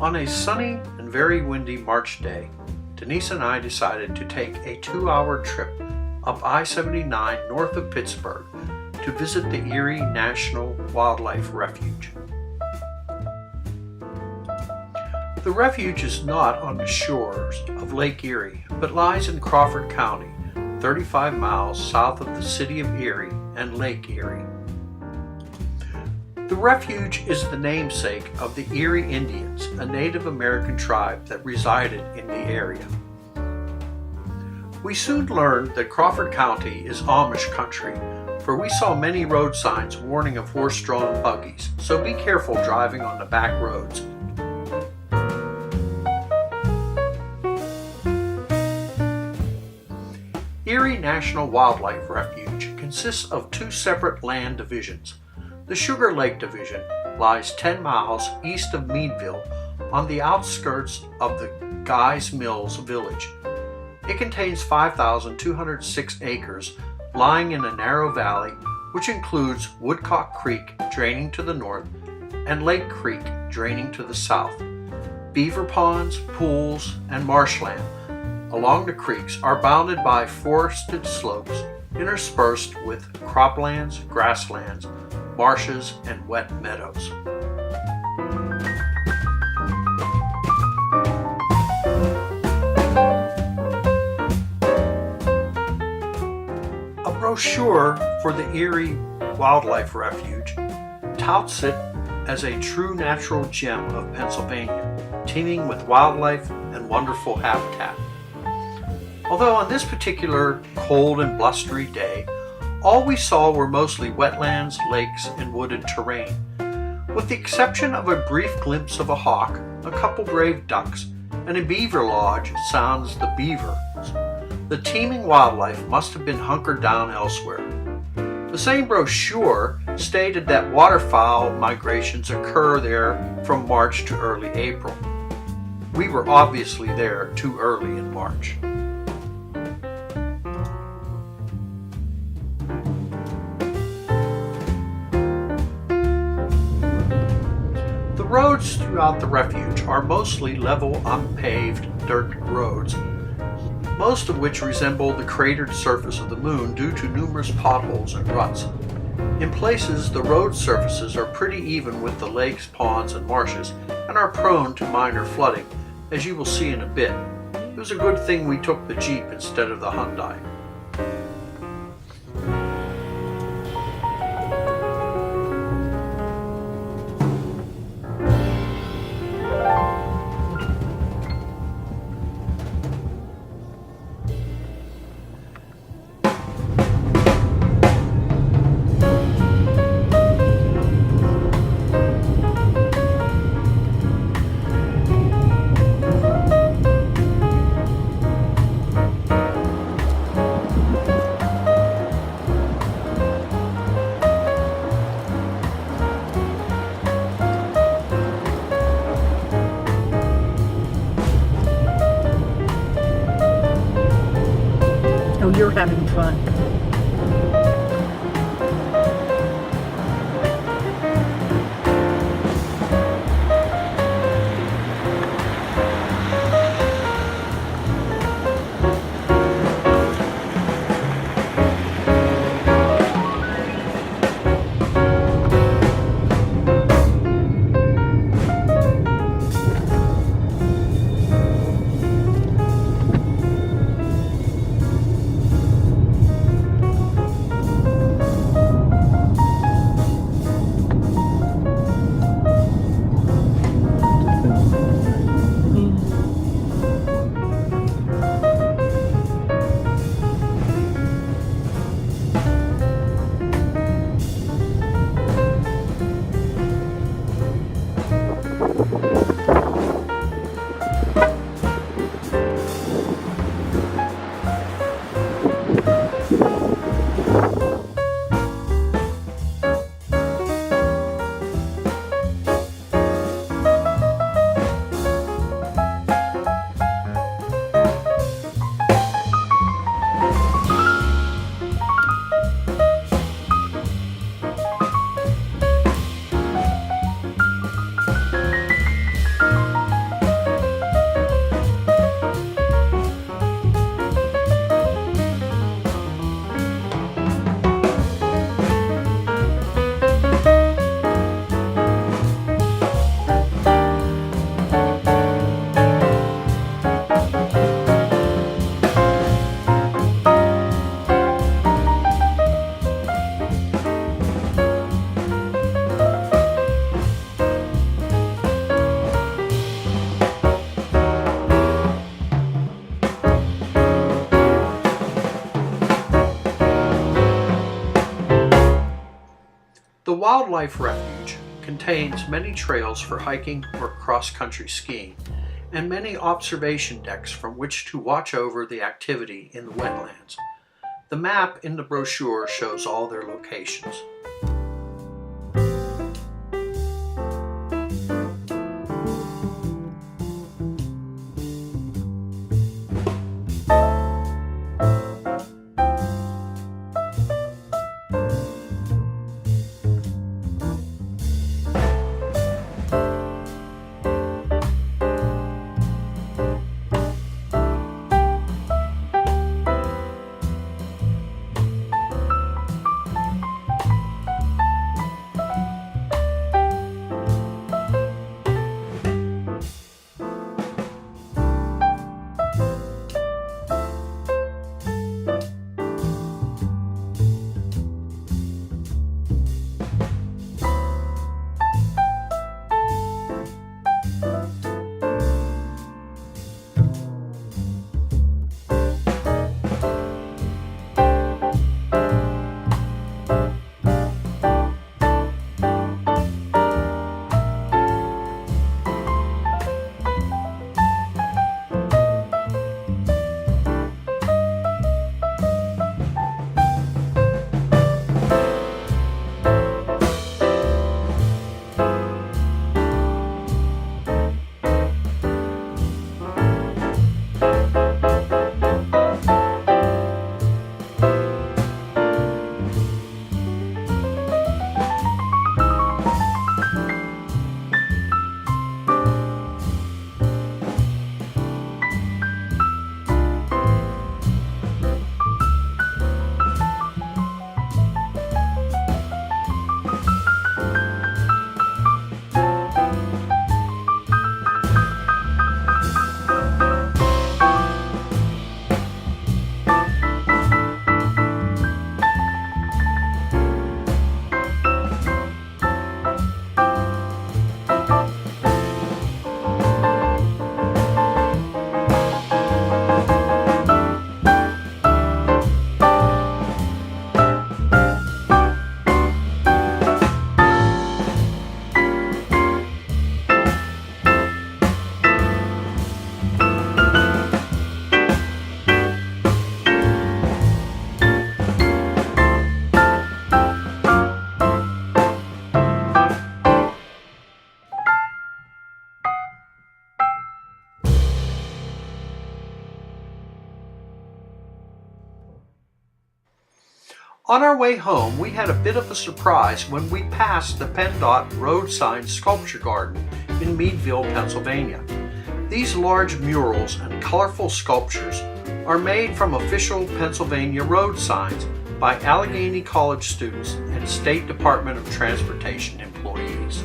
On a sunny and very windy March day, Denise and I decided to take a 2-hour trip up I-79 north of Pittsburgh to visit the Erie National Wildlife Refuge. The refuge is not on the shores of Lake Erie, but lies in Crawford County, 35 miles south of the city of Erie and Lake Erie. The refuge is the namesake of the Erie Indians, a Native American tribe that resided in the area. We soon learned that Crawford County is Amish country, for we saw many road signs warning of horse-drawn buggies, so be careful driving on the back roads. Erie National Wildlife Refuge consists of 2 separate land divisions. The Sugar Lake Division lies 10 miles east of Meadville on the outskirts of the Guys Mills village. It contains 5,206 acres lying in a narrow valley which includes Woodcock Creek draining to the north and Lake Creek draining to the south. Beaver ponds, pools, and marshland along the creeks are bounded by forested slopes interspersed with croplands, grasslands, marshes, and wet meadows. A brochure for the Erie Wildlife Refuge touts it as a true natural gem of Pennsylvania, teeming with wildlife and wonderful habitat. Although on this particular cold and blustery day, all we saw were mostly wetlands, lakes, and wooded terrain. With the exception of a brief glimpse of a hawk, a couple brave ducks, and a beaver lodge sans the beavers, the teeming wildlife must have been hunkered down elsewhere. The same brochure stated that waterfowl migrations occur there from March to early April. We were obviously there too early in March. The roads throughout the refuge are mostly level, unpaved dirt roads, most of which resemble the cratered surface of the moon due to numerous potholes and ruts. In places, the road surfaces are pretty even with the lakes, ponds, and marshes, and are prone to minor flooding, as you will see in a bit. It was a good thing we took the Jeep instead of the Hyundai. Oh, you're having fun. Wildlife Refuge contains many trails for hiking or cross-country skiing, and many observation decks from which to watch over the activity in the wetlands. The map in the brochure shows all their locations. On our way home, we had a bit of a surprise when we passed the PennDOT road sign sculpture garden in Meadville, Pennsylvania. These large murals and colorful sculptures are made from official Pennsylvania road signs by Allegheny College students and State Department of Transportation employees.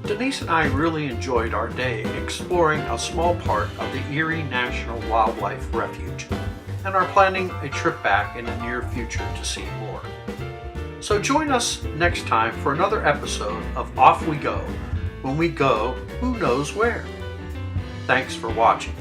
Denise and I really enjoyed our day exploring a small part of the Erie National Wildlife Refuge and are planning a trip back in the near future to see more. So join us next time for another episode of Off We Go, when we go who knows where. Thanks for watching.